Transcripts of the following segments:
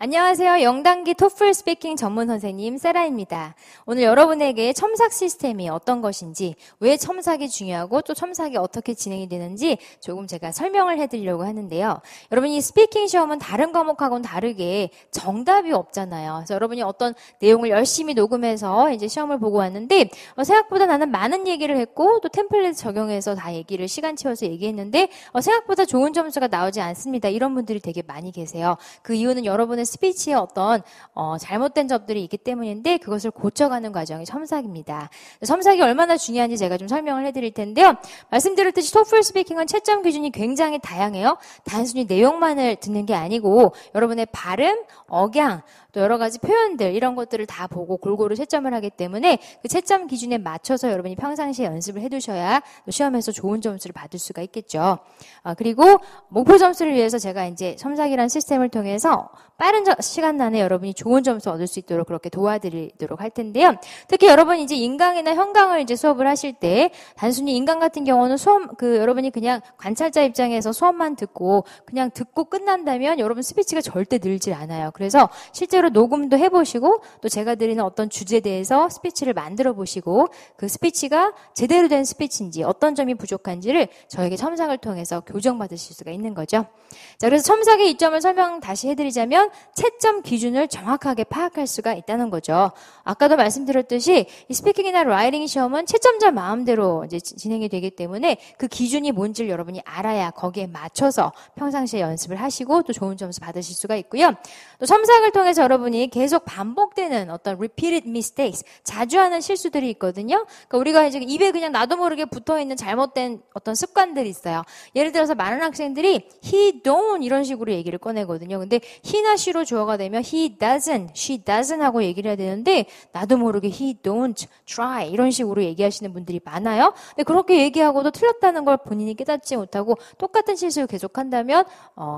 안녕하세요. 영단기 토플 스피킹 전문 선생님 세라입니다. 오늘 여러분에게 첨삭 시스템이 어떤 것인지, 왜 첨삭이 중요하고 또 첨삭이 어떻게 진행이 되는지 조금 제가 설명을 해드리려고 하는데요. 여러분이 스피킹 시험은 다른 과목하고는 다르게 정답이 없잖아요. 그래서 여러분이 어떤 내용을 열심히 녹음해서 이제 시험을 보고 왔는데 생각보다 나는 많은 얘기를 했고 또 템플릿 적용해서 다 얘기를 시간 채워서 얘기했는데 생각보다 좋은 점수가 나오지 않습니다. 이런 분들이 되게 많이 계세요. 그 이유는 여러분의 스피치에 어떤 잘못된 점들이 있기 때문인데 그것을 고쳐가는 과정이 첨삭입니다. 첨삭이 얼마나 중요한지 제가 좀 설명을 해드릴 텐데요. 말씀드렸듯이 토플 스피킹은 채점 기준이 굉장히 다양해요. 단순히 내용만을 듣는 게 아니고 여러분의 발음, 억양, 또 여러 가지 표현들 이런 것들을 다 보고 골고루 채점을 하기 때문에 그 채점 기준에 맞춰서 여러분이 평상시에 연습을 해두셔야 또 시험에서 좋은 점수를 받을 수가 있겠죠. 그리고 목표 점수를 위해서 제가 이제 첨삭이라는 시스템을 통해서 빠른 시간 안에 여러분이 좋은 점수 얻을 수 있도록 그렇게 도와드리도록 할 텐데요. 특히 여러분 이제 인강이나 현강을 이제 수업을 하실 때 단순히 인강 같은 경우는 여러분이 그냥 관찰자 입장에서 수업만 듣고 그냥 듣고 끝난다면 여러분 스피치가 절대 늘질 않아요. 그래서 실제로 녹음도 해보시고 또 제가 드리는 어떤 주제에 대해서 스피치를 만들어 보시고 그 스피치가 제대로 된 스피치인지 어떤 점이 부족한지를 저에게 첨삭을 통해서 교정받으실 수가 있는 거죠. 자, 그래서 첨삭의 이점을 설명 다시 해드리자면 채점 기준을 정확하게 파악할 수가 있다는 거죠. 아까도 말씀드렸듯이 이 스피킹이나 라이팅 시험은 채점자 마음대로 이제 진행이 되기 때문에 그 기준이 뭔지를 여러분이 알아야 거기에 맞춰서 평상시에 연습을 하시고 또 좋은 점수 받으실 수가 있고요. 또 첨삭을 통해서 여러분이 계속 반복되는 어떤 repeated mistakes, 자주 하는 실수들이 있거든요. 그러니까 우리가 이제 입에 그냥 나도 모르게 붙어있는 잘못된 어떤 습관들이 있어요. 예를 들어서 많은 학생들이 he don't 이런 식으로 얘기를 꺼내거든요. 근데 he나 she로 주어가 되면 he doesn't, she doesn't 하고 얘기를 해야 되는데 나도 모르게 he don't try 이런 식으로 얘기하시는 분들이 많아요. 근데 그렇게 얘기하고도 틀렸다는 걸 본인이 깨닫지 못하고 똑같은 실수를 계속한다면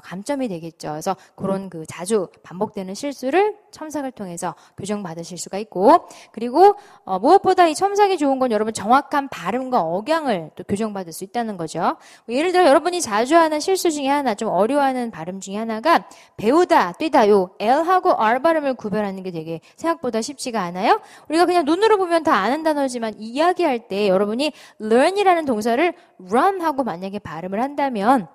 감점이 되겠죠. 그래서 그런 그 자주 반복되는 실수를 첨삭을 통해서 교정받으실 수가 있고, 그리고 무엇보다 이 첨삭이 좋은 건 여러분 정확한 발음과 억양을 또 교정받을 수 있다는 거죠. 예를 들어 여러분이 자주 하는 실수 중에 하나, 좀 어려워하는 발음 중에 하나가 배우다, 뛰다, 요 L하고 R 발음을 구별하는 게 되게 생각보다 쉽지가 않아요. 우리가 그냥 눈으로 보면 다 아는 단어지만 이야기할 때 여러분이 learn이라는 동사를 run하고 만약에 발음을 한다면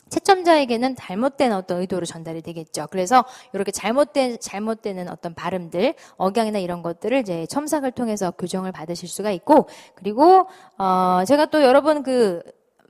채점자에게는 잘못된 어떤 의도로 전달이 되겠죠. 그래서 이렇게 잘못되는 어떤 발음들, 억양이나 이런 것들을 이제 첨삭을 통해서 교정을 받으실 수가 있고, 그리고 제가 또 여러분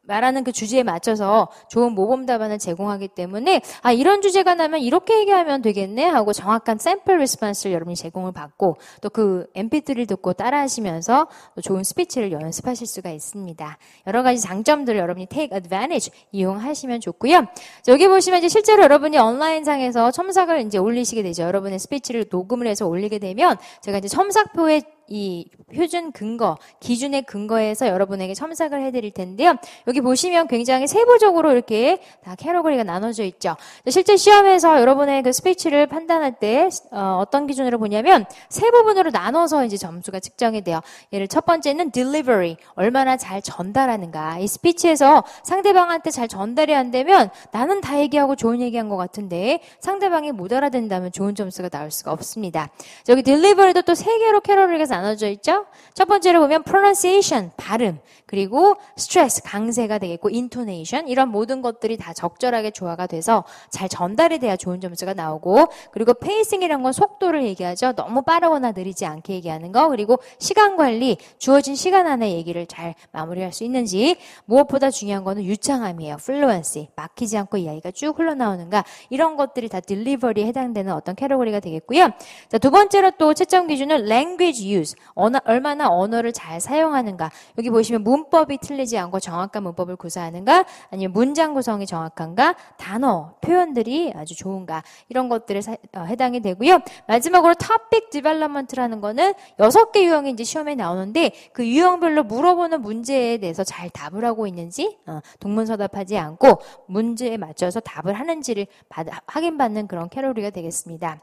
말하는 그 주제에 맞춰서 좋은 모범 답안을 제공하기 때문에 이런 주제가 나면 이렇게 얘기하면 되겠네 하고 정확한 샘플 리스폰스를 여러분이 제공을 받고 또 그 mp3를 듣고 따라하시면서 또 좋은 스피치를 연습하실 수가 있습니다. 여러 가지 장점들을 여러분이 take advantage 이용하시면 좋고요. 여기 보시면 이제 실제로 여러분이 온라인상에서 첨삭을 이제 올리시게 되죠. 여러분의 스피치를 녹음을 해서 올리게 되면 제가 이제 첨삭표에 이 표준 근거, 기준의 근거에서 여러분에게 첨삭을 해드릴 텐데요. 여기 보시면 굉장히 세부적으로 이렇게 다 캐러고리가 나눠져 있죠. 실제 시험에서 여러분의 그 스피치를 판단할 때 어떤 기준으로 보냐면 세 부분으로 나눠서 이제 점수가 측정이 돼요. 예를 첫 번째는 delivery, 얼마나 잘 전달하는가. 이 스피치에서 상대방한테 잘 전달이 안 되면 나는 다 얘기하고 좋은 얘기한 것 같은데 상대방이 못 알아듣는다면 좋은 점수가 나올 수가 없습니다. 여기 delivery도 또 세 개로 캐러고리가 나눠져 있죠. 첫 번째로 보면 pronunciation, 발음, 그리고 stress, 강세가 되겠고 intonation, 이런 모든 것들이 다 적절하게 조화가 돼서 잘 전달이 돼야 좋은 점수가 나오고, 그리고 pacing이라는 건 속도를 얘기하죠. 너무 빠르거나 느리지 않게 얘기하는 거, 그리고 시간 관리, 주어진 시간 안에 얘기를 잘 마무리할 수 있는지, 무엇보다 중요한 거는 유창함이에요. fluency, 막히지 않고 이야기가 쭉 흘러나오는가, 이런 것들이 다 delivery에 해당되는 어떤 캐러고리가 되겠고요. 자, 두 번째로 또 채점 기준은 language use, 얼마나 언어를 잘 사용하는가. 여기 보시면 문법이 틀리지 않고 정확한 문법을 구사하는가, 아니면 문장 구성이 정확한가, 단어, 표현들이 아주 좋은가, 이런 것들에 해당이 되고요. 마지막으로 topic development라는 거는 6개 유형이 이제 시험에 나오는데 그 유형별로 물어보는 문제에 대해서 잘 답을 하고 있는지, 동문서답하지 않고 문제에 맞춰서 답을 하는지를 확인받는 그런 캐러고리가 되겠습니다.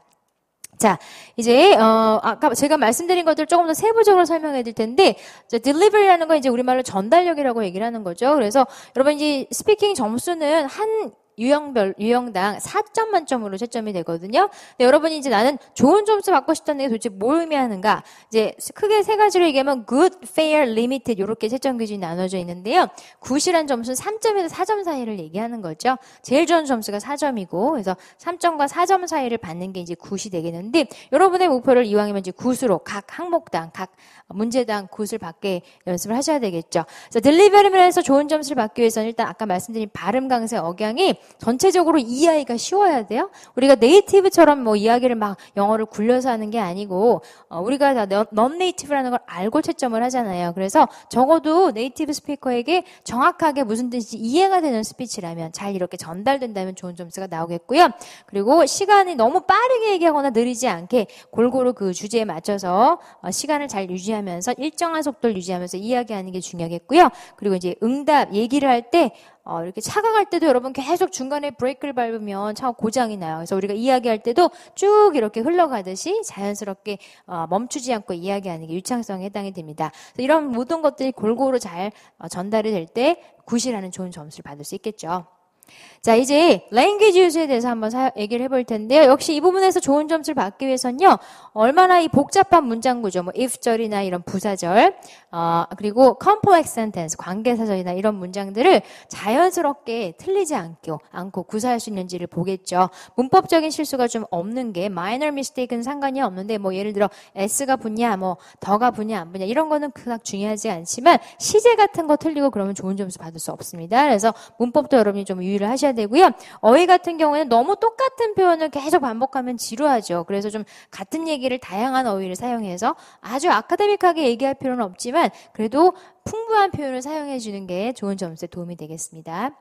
자, 이제 아까 제가 말씀드린 것들 조금 더 세부적으로 설명해 드릴 텐데, delivery라는 건 이제 우리말로 전달력이라고 얘기를 하는 거죠. 그래서 여러분 이제 스피킹 점수는 한 유형당 4점 만점으로 채점이 되거든요. 근데 여러분이 이제 나는 좋은 점수 받고 싶다는 게 도대체 뭘 의미하는가? 이제 크게 세 가지로 얘기하면 good, fair, limited 이렇게 채점 기준이 나눠져 있는데요. 굿이란 점수는 3점에서 4점 사이를 얘기하는 거죠. 제일 좋은 점수가 4점이고 그래서 3점과 4점 사이를 받는 게 이제 굿이 되겠는데 여러분의 목표를 이왕이면 이제 굿으로 각 항목당, 각 문제당 굿을 받게 연습을 하셔야 되겠죠. 그래서 딜리버리면서 좋은 점수를 받기 위해서는 일단 아까 말씀드린 발음 강세 억양이 전체적으로 이해하기가 쉬워야 돼요. 우리가 네이티브처럼 뭐 이야기를 막 영어를 굴려서 하는 게 아니고 우리가 다 넌 네이티브라는 걸 알고 채점을 하잖아요. 그래서 적어도 네이티브 스피커에게 정확하게 무슨 뜻인지 이해가 되는 스피치라면 잘 이렇게 전달된다면 좋은 점수가 나오겠고요. 그리고 시간이 너무 빠르게 얘기하거나 느리지 않게 골고루 그 주제에 맞춰서 시간을 잘 유지하면서 일정한 속도를 유지하면서 이야기하는 게 중요하겠고요. 그리고 이제 응답 얘기를 할 때 이렇게 차가 갈 때도 여러분 계속 중간에 브레이크를 밟으면 차가 고장이 나요. 그래서 우리가 이야기할 때도 쭉 이렇게 흘러가듯이 자연스럽게 멈추지 않고 이야기하는 게 유창성에 해당이 됩니다. 그래서 이런 모든 것들이 골고루 잘 전달이 될 때 굿이라는 좋은 점수를 받을 수 있겠죠. 자, 이제 language use에 대해서 한번 얘기를 해볼 텐데요. 역시 이 부분에서 좋은 점수를 받기 위해서는요. 얼마나 이 복잡한 문장 구조, 뭐 if절이나 이런 부사절, 그리고 complex sentence, 관계사절이나 이런 문장들을 자연스럽게 틀리지 않고 구사할 수 있는지를 보겠죠. 문법적인 실수가 좀 없는 게 minor mistake는 상관이 없는데 뭐 예를 들어 s가 붙냐, 뭐 더가 붙냐 안 붙냐 이런 거는 그닥 중요하지 않지만 시제 같은 거 틀리고 그러면 좋은 점수 받을 수 없습니다. 그래서 문법도 여러분이 좀 유의를 하셔야 되고요. 어휘 같은 경우에는 너무 똑같은 표현을 계속 반복하면 지루하죠. 그래서 좀 같은 얘기를 다양한 어휘를 사용해서 아주 아카데믹하게 얘기할 필요는 없지만 그래도 풍부한 표현을 사용해 주는 게 좋은 점수에 도움이 되겠습니다.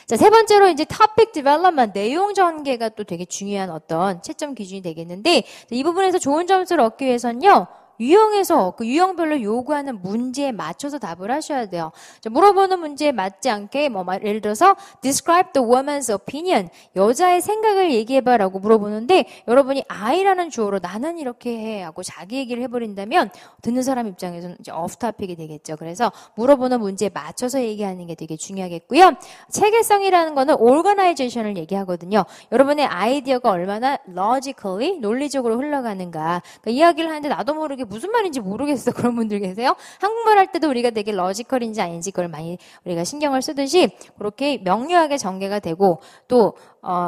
자, 세 번째로 이제 topic development, 내용 전개가 또 되게 중요한 어떤 채점 기준이 되겠는데 이 부분에서 좋은 점수를 얻기 위해서는요. 유형에서 그 유형별로 요구하는 문제에 맞춰서 답을 하셔야 돼요. 자, 물어보는 문제에 맞지 않게 뭐 예를 들어서 describe the woman's opinion, 여자의 생각을 얘기해봐라고 물어보는데 여러분이 I라는 주어로 나는 이렇게 해 하고 자기 얘기를 해버린다면 듣는 사람 입장에서는 이제 off topic이 되겠죠. 그래서 물어보는 문제에 맞춰서 얘기하는 게 되게 중요하겠고요. 체계성이라는 거는 organization을 얘기하거든요. 여러분의 아이디어가 얼마나 logically, 논리적으로 흘러가는가. 그러니까 이야기를 하는데 나도 모르게 무슨 말인지 모르겠어. 그런 분들 계세요? 한국말 할 때도 우리가 되게 러지컬인지 아닌지 그걸 많이 우리가 신경을 쓰듯이 그렇게 명료하게 전개가 되고 또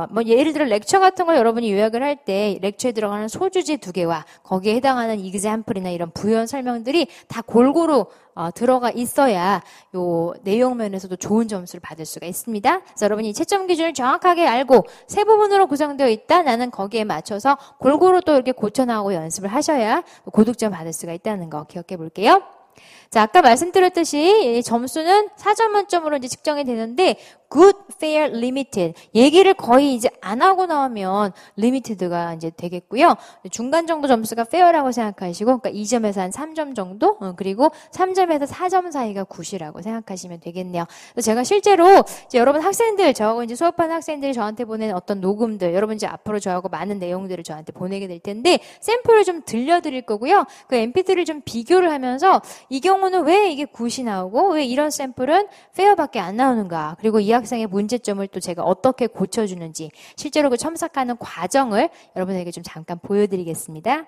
뭐 예를 들어 렉처 같은 걸 여러분이 요약을 할 때 렉처에 들어가는 소주제 2개와 거기에 해당하는 example이나 이런 부연 설명들이 다 골고루 들어가 있어야 요 내용 면에서도 좋은 점수를 받을 수가 있습니다. 그래서 여러분이 채점 기준을 정확하게 알고 세 부분으로 구성되어 있다. 나는 거기에 맞춰서 골고루 또 이렇게 고쳐나가고 연습을 하셔야 고득점 받을 수가 있다는 거 기억해 볼게요. 자, 아까 말씀드렸듯이 점수는 4점 만점으로 이제 측정이 되는데 good, fair, limited 얘기를 거의 이제 안 하고 나오면 limited가 이제 되겠고요. 중간 정도 점수가 fair라고 생각하시고 그러니까 2점에서 한 3점 정도 그리고 3점에서 4점 사이가 굿이라고 생각하시면 되겠네요. 그래서 제가 실제로 이제 여러분 학생들 저하고 이제 수업하는 학생들이 저한테 보낸 어떤 녹음들 여러분 이제 앞으로 저하고 많은 내용들을 저한테 보내게 될 텐데 샘플을 좀 들려드릴 거고요. 그 mp3를 좀 비교를 하면서 이 경우는 왜 이게 굿이 나오고 왜 이런 샘플은 fair밖에 안 나오는가 그리고 이 학생의 문제점을 또 제가 어떻게 고쳐주는지 실제로 그 첨삭하는 과정을 여러분에게 좀 잠깐 보여드리겠습니다.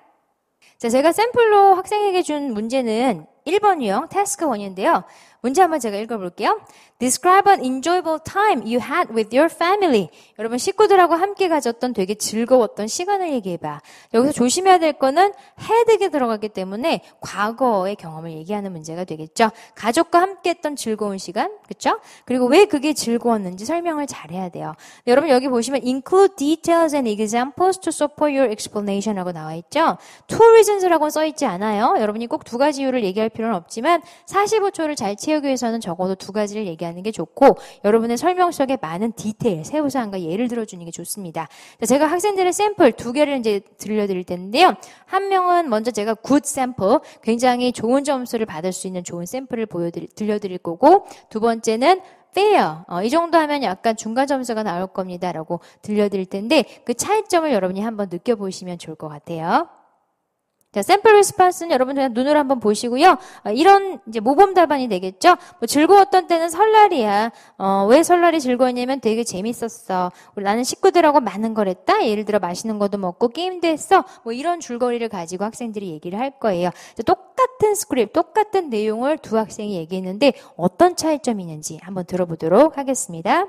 자, 제가 샘플로 학생에게 준 문제는 1번 유형 태스크 1인데요. 문제 한번 제가 읽어볼게요. Describe an enjoyable time you had with your family. 여러분 식구들하고 함께 가졌던 되게 즐거웠던 시간을 얘기해봐. 여기서 조심해야 될 거는 had가 들어가기 때문에 과거의 경험을 얘기하는 문제가 되겠죠. 가족과 함께 했던 즐거운 시간, 그렇죠? 그리고 왜 그게 즐거웠는지 설명을 잘해야 돼요. 여러분 여기 보시면 include details and examples to support your explanation 하고 나와 있죠. Two reasons라고 써있지 않아요. 여러분이 꼭 두 가지 이유를 얘기할 필요는 없지만 45초를 잘 채우기 위해서는 적어도 두 가지를 얘기하는 게 좋고 여러분의 설명 속에 많은 디테일, 세부사항과 예를 들어주는 게 좋습니다. 제가 학생들의 샘플 2개를 이제 들려드릴 텐데요. 한 명은 먼저 제가 good sample, 굉장히 좋은 점수를 받을 수 있는 좋은 샘플을 들려드릴 거고 두 번째는 fair, 이 정도 하면 약간 중간 점수가 나올 겁니다 라고 들려드릴 텐데 그 차이점을 여러분이 한번 느껴보시면 좋을 것 같아요. 자, 샘플 리스폰스는 여러분 그냥 눈으로 한번 보시고요. 이런 이제 모범 답안이 되겠죠. 뭐 즐거웠던 때는 설날이야. 왜 설날이 즐거웠냐면 되게 재밌었어. 나는 식구들하고 많은 걸 했다. 예를 들어 맛있는 것도 먹고 게임도 했어. 뭐 이런 줄거리를 가지고 학생들이 얘기를 할 거예요. 똑같은 스크립트, 똑같은 내용을 두 학생이 얘기했는데 어떤 차이점이 있는지 한번 들어보도록 하겠습니다.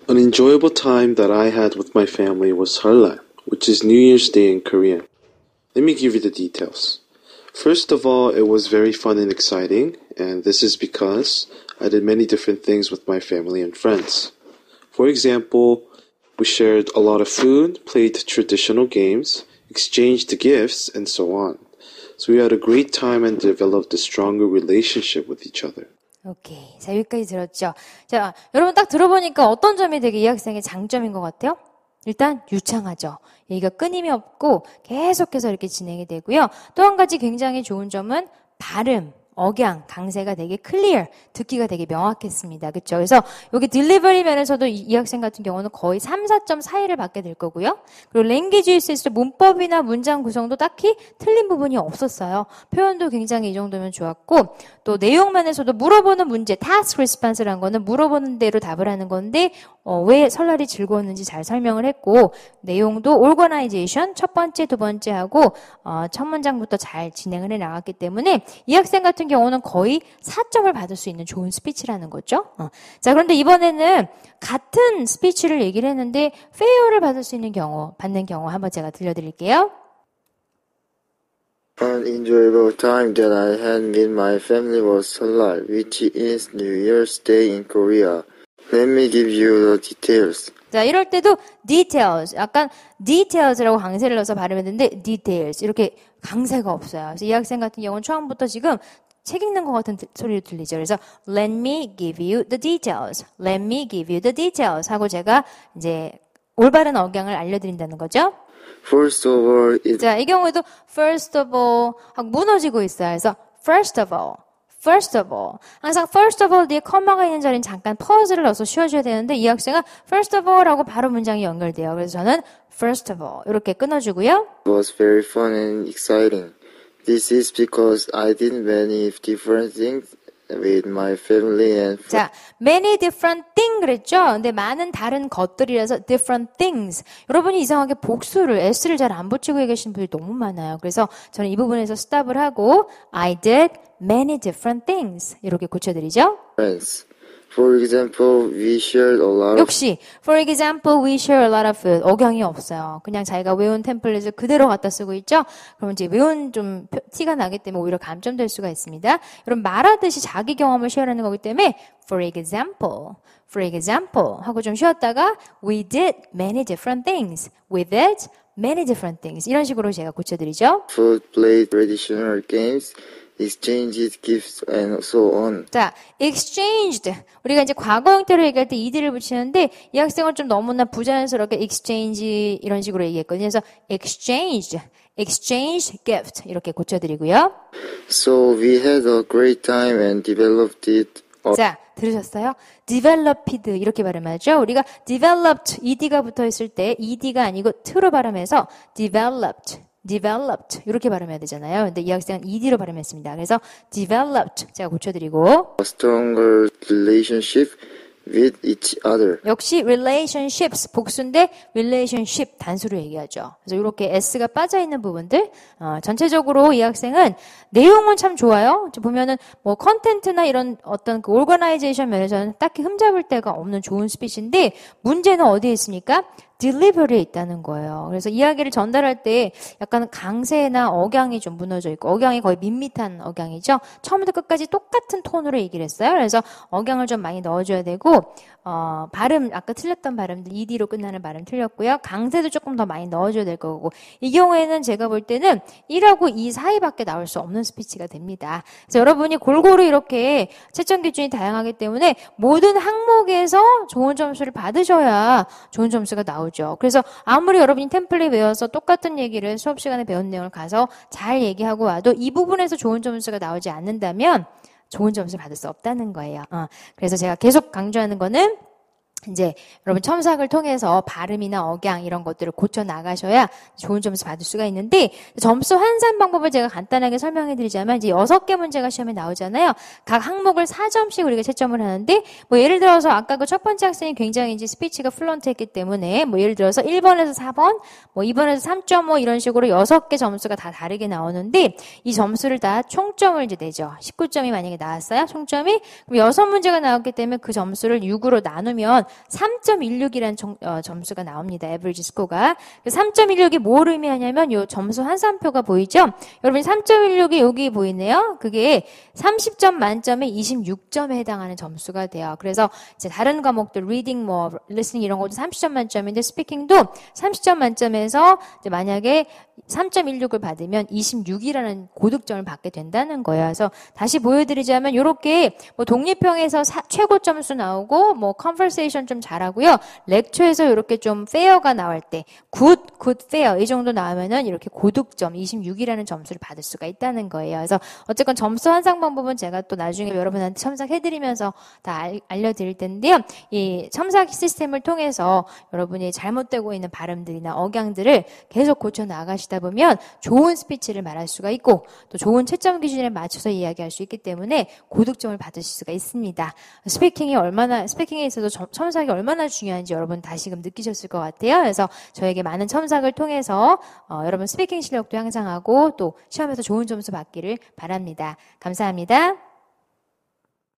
An enjoyable time that I had with my family was Seollal, which is New Year's Day in Korean. Let me give you the details. First of all, it was very fun and exciting, and this is because I did many different things with my family and friends. For example, we shared a lot of food, played traditional games, exchanged gifts, and so on. So we had a great time and developed a stronger relationship with each other. 오케이. 자, 여기까지 들었죠? 자, 여러분 딱 들어보니까 어떤 점이 되게 이 학생의 장점인 것 같아요? 일단 유창하죠. 얘기가 끊임이 없고 계속해서 이렇게 진행이 되고요. 또 한 가지 굉장히 좋은 점은 발음, 억양, 강세가 되게 클리어, 듣기가 되게 명확했습니다. 그렇죠? 그래서 여기 딜리버리 면에서도 이 학생 같은 경우는 거의 3, 4점 사이를 받게 될 거고요. 그리고 랭귀지 유세이지 문법이나 문장 구성도 딱히 틀린 부분이 없었어요. 표현도 굉장히 이 정도면 좋았고 또 내용 면에서도 물어보는 문제, task response라는 거는 물어보는 대로 답을 하는 건데 왜 설날이 즐거웠는지 잘 설명을 했고 내용도 organization 첫 번째, 두 번째 하고 첫 문장부터 잘 진행을 해 나갔기 때문에 이 학생 같은 경우는 거의 4점을 받을 수 있는 좋은 스피치라는 거죠. 자, 그런데 이번에는 같은 스피치를 얘기를 했는데 fail를 받을 수 있는 경우, 받는 경우 한번 제가 들려드릴게요. An enjoyable time that I had with my family was Seollal, which is New Year's Day in Korea. Let me give you the details. 자, 이럴 때도 details, 약간 details라고 강세를 넣어서 발음했는데 details 이렇게 강세가 없어요. 그래서 이 학생 같은 경우는 처음부터 지금 책 읽는 것 같은 소리를 들리죠. 그래서 let me give you the details, let me give you the details 하고 제가 이제 올바른 억양을 알려드린다는 거죠. First of all, 자, 이 경우에도 first of all 하고 무너지고 있어요. 그래서 first of all, first of all. 항상 first of all 뒤에 컴마가 있는 자리는 잠깐 퍼즈를 넣어서 쉬어줘야 되는데 이 학생은 first of all 하고 바로 문장이 연결돼요. 그래서 저는 first of all 이렇게 끊어주고요. it was very fun and exciting. This is because I did many different things with my family and friends. 자, many different thing 그랬죠? 근데 많은 다른 것들이라서 different things. 여러분이 이상하게 복수를 S를 잘 안 붙이고 계신 분들이 너무 많아요. 그래서 저는 이 부분에서 스탑을 하고 I did many different things 이렇게 고쳐드리죠. For example, we shared a lot of 역시 for example, we share a lot of food. 억양이 없어요. 그냥 자기가 외운 템플릿을 그대로 갖다 쓰고 있죠. 그러면 이제 외운 좀 티가 나기 때문에 오히려 감점될 수가 있습니다. 여러분 말하듯이 자기 경험을 쉐어하는 거기 때문에 for example 하고 좀 쉬었다가 we did many different things. We did many different things. 이런 식으로 제가 고쳐드리죠. food, played traditional games, exchanged gifts, and so on. 자, exchanged. 우리가 이제 과거 형태로 얘기할 때 ed를 붙이는데 이 학생은 좀 너무나 부자연스럽게 exchange 이런 식으로 얘기했거든요. 그래서 exchanged gift 이렇게 고쳐드리고요. So we had a great time and developed it. 자, 들으셨어요? developed 이렇게 발음하죠. 우리가 developed ed가 붙어있을 때 ed가 아니고 t로 발음해서 developed 이렇게 발음해야 되잖아요. 근데 이 학생은 ed로 발음했습니다. 그래서 developed 제가 고쳐드리고 A stronger relationship with each other. 역시 relationships 복수인데 relationship 단수로 얘기하죠. 그래서 이렇게 s가 빠져있는 부분들 전체적으로 이 학생은 내용은 참 좋아요. 보면은 뭐 컨텐츠나 이런 어떤 그 오거나이제이션 면에서는 딱히 흠잡을 데가 없는 좋은 스피치인데 문제는 어디에 있습니까? 딜리버리에 있다는 거예요. 그래서 이야기를 전달할 때 약간 강세나 억양이 좀 무너져 있고 억양이 거의 밋밋한 억양이죠. 처음부터 끝까지 똑같은 톤으로 얘기를 했어요. 그래서 억양을 좀 많이 넣어줘야 되고 발음 아까 틀렸던 발음들 ed로 끝나는 발음 틀렸고요. 강세도 조금 더 많이 넣어줘야 될 거고 이 경우에는 제가 볼 때는 1하고 2 사이밖에 나올 수 없는 스피치가 됩니다. 그래서 여러분이 골고루 이렇게 채점 기준이 다양하기 때문에 모든 항목에서 좋은 점수를 받으셔야 좋은 점수가 나오죠. 그래서 아무리 여러분이 템플릿 외워서 똑같은 얘기를 수업 시간에 배운 내용을 가서 잘 얘기하고 와도 이 부분에서 좋은 점수가 나오지 않는다면 좋은 점수를 받을 수 없다는 거예요. 그래서 제가 계속 강조하는 거는 이제 여러분 첨삭을 통해서 발음이나 억양 이런 것들을 고쳐 나가셔야 좋은 점수 받을 수가 있는데 점수 환산 방법을 제가 간단하게 설명해 드리자면 이제 6개 문제가 시험에 나오잖아요. 각 항목을 4점씩 우리가 채점을 하는데 뭐 예를 들어서 아까 그 첫 번째 학생이 굉장히 이제 스피치가 플루언트했기 때문에 뭐 예를 들어서 1번에서 4번, 뭐 2번에서 3.5 이런 식으로 6개 점수가 다 다르게 나오는데 이 점수를 다 총점을 이제 내죠. 19점이 만약에 나왔어요. 총점이 그럼 6문제가 나왔기 때문에 그 점수를 6으로 나누면 3.16이라는 점수가 나옵니다. 에버리지 스코어가. 3.16이 뭘 의미하냐면 요 점수 환산표가 보이죠? 여러분 3.16이 여기 보이네요. 그게 30점 만점에 26점에 해당하는 점수가 돼요. 그래서 이제 다른 과목들 reading, 뭐 listening 이런 것도 30점 만점인데 스피킹도 30점 만점에서 이제 만약에 3.16을 받으면 26이라는 고득점을 받게 된다는 거예요. 그래서 다시 보여드리자면 이렇게 뭐 독립형에서 최고 점수 나오고 뭐 컨버세이션 좀 잘하고요. 렉처에서 이렇게 좀 페어가 나올 때 굿 페어 이 정도 나오면은 이렇게 고득점 26이라는 점수를 받을 수가 있다는 거예요. 그래서 어쨌건 점수 환산 방법은 제가 또 나중에 여러분한테 첨삭해드리면서 다 알려드릴 텐데요. 이 첨삭 시스템을 통해서 여러분이 잘못되고 있는 발음들이나 억양들을 계속 고쳐 나가시다 보면 좋은 스피치를 말할 수가 있고 또 좋은 채점 기준에 맞춰서 이야기할 수 있기 때문에 고득점을 받으실 수가 있습니다. 스피킹에 있어서 첨삭이 얼마나 중요한지 여러분 다시금 느끼셨을 것 같아요. 그래서 저에게 많은 첨삭을 통해서 여러분 스피킹 실력도 향상하고 또 시험에서 좋은 점수 받기를 바랍니다. 감사합니다.